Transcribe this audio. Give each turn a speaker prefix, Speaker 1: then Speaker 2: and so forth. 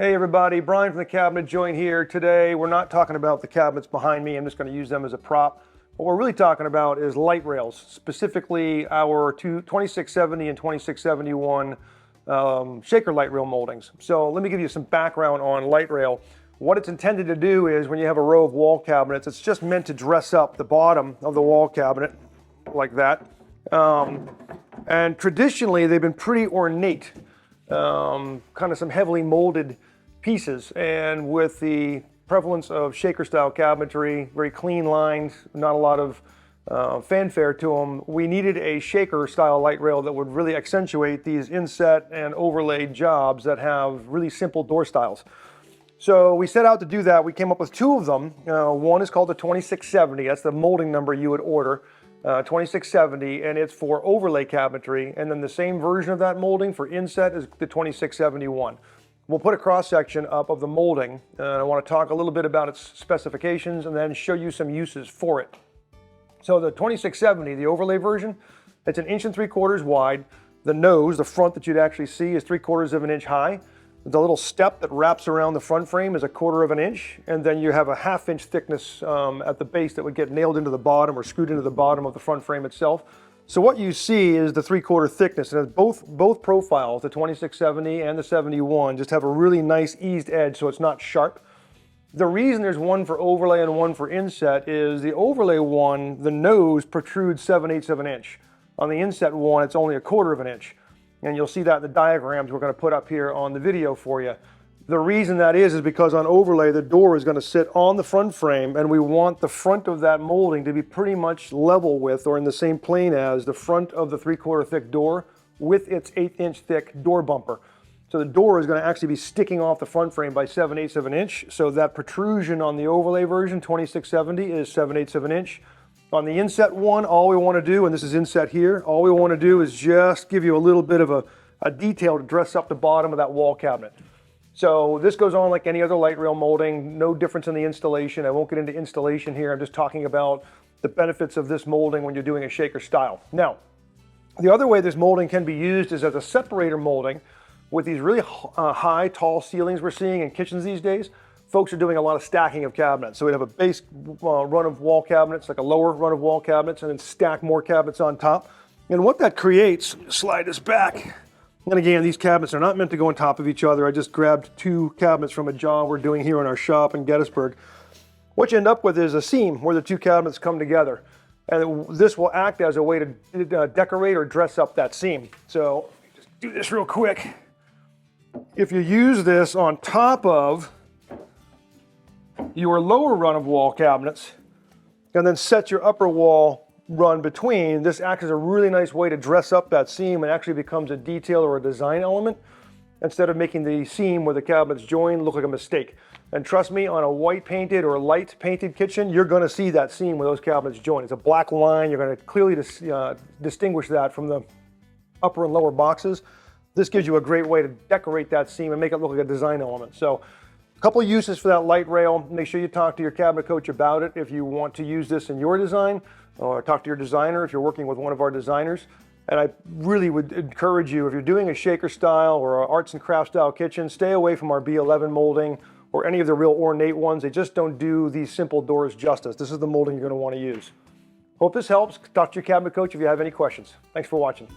Speaker 1: Hey everybody, Brian from the Cabinet Joint here. Today we're not talking about the cabinets behind me. I'm just going to use them as a prop. What we're really talking about is light rails, specifically our 2670 and 2671 shaker light rail moldings. So let me give you some background on light rail. What it's intended to do is when you have a row of wall cabinets, it's just meant to dress up the bottom of the wall cabinet like that. And traditionally they've been pretty ornate. Kind of some heavily molded pieces, and with the prevalence of shaker style cabinetry, very clean lines, not a lot of fanfare to them, we needed a shaker style light rail that would really accentuate these inset and overlaid jobs that have really simple door styles. So we set out to do that. We came up with two of them. One is called the 2670, that's the molding number you would order. 2670, and it's for overlay cabinetry, and then the same version of that molding for inset is the 2671. We'll put a cross section up of the molding, and I want to talk a little bit about its specifications and then show you some uses for it. So the 2670, the overlay version, it's 1.75 inches wide. The nose, the front that you'd actually see, is 3/4 inch high. The little step that wraps around the front frame is 1/4 inch, and then you have a 1/2 inch thickness at the base that would get nailed into the bottom or screwed into the bottom of the front frame itself. So what you see is the 3/4 thickness, and both profiles, the 2670 and the 71, just have a really nice eased edge, so it's not sharp. The reason there's one for overlay and one for inset is the overlay one, the nose protrudes 7/8 of an inch. On the inset one, it's only 1/4 inch. And you'll see that in the diagrams we're going to put up here on the video for you. The reason that is because on overlay, the door is going to sit on the front frame, and we want the front of that molding to be pretty much level with or in the same plane as the front of the 3/4 thick door with its 1/8 inch thick door bumper. So the door is going to actually be sticking off the front frame by 7/8 of an inch. So that protrusion on the overlay version, 2670, is 7/8 of an inch. On the inset one, all we want to do, and this is inset here, all we want to do is just give you a little bit of a detail to dress up the bottom of that wall cabinet. So this goes on like any other light rail molding, no difference in the installation. I won't get into installation here. I'm just talking about the benefits of this molding when you're doing a shaker style. Now, the other way this molding can be used is as a separator molding with these really high, tall ceilings we're seeing in kitchens these days. Folks are doing a lot of stacking of cabinets. So we have a base run of wall cabinets, like a lower run of wall cabinets, and then stack more cabinets on top. And what that creates, slide this back. And again, these cabinets are not meant to go on top of each other. I just grabbed two cabinets from a job we're doing here in our shop in Gettysburg. What you end up with is a seam where the two cabinets come together. And this will act as a way to decorate or dress up that seam. So let me just do this real quick. If you use this on top of your lower run of wall cabinets and then set your upper wall run between, this acts as a really nice way to dress up that seam and actually becomes a detail or a design element instead of making the seam where the cabinets join look like a mistake. And trust me, on a white painted or light painted kitchen, you're going to see that seam where those cabinets join. It's a black line. You're going to clearly distinguish that from the upper and lower boxes. This gives you a great way to decorate that seam and make it look like a design element. So a couple uses for that light rail. Make sure you talk to your cabinet coach about it if you want to use this in your design, or talk to your designer if you're working with one of our designers. And I really would encourage you, if you're doing a shaker style or an arts and crafts style kitchen, stay away from our B11 molding or any of the real ornate ones. They just don't do these simple doors justice. This is the molding you're going to want to use. Hope this helps. Talk to your cabinet coach if you have any questions. Thanks for watching.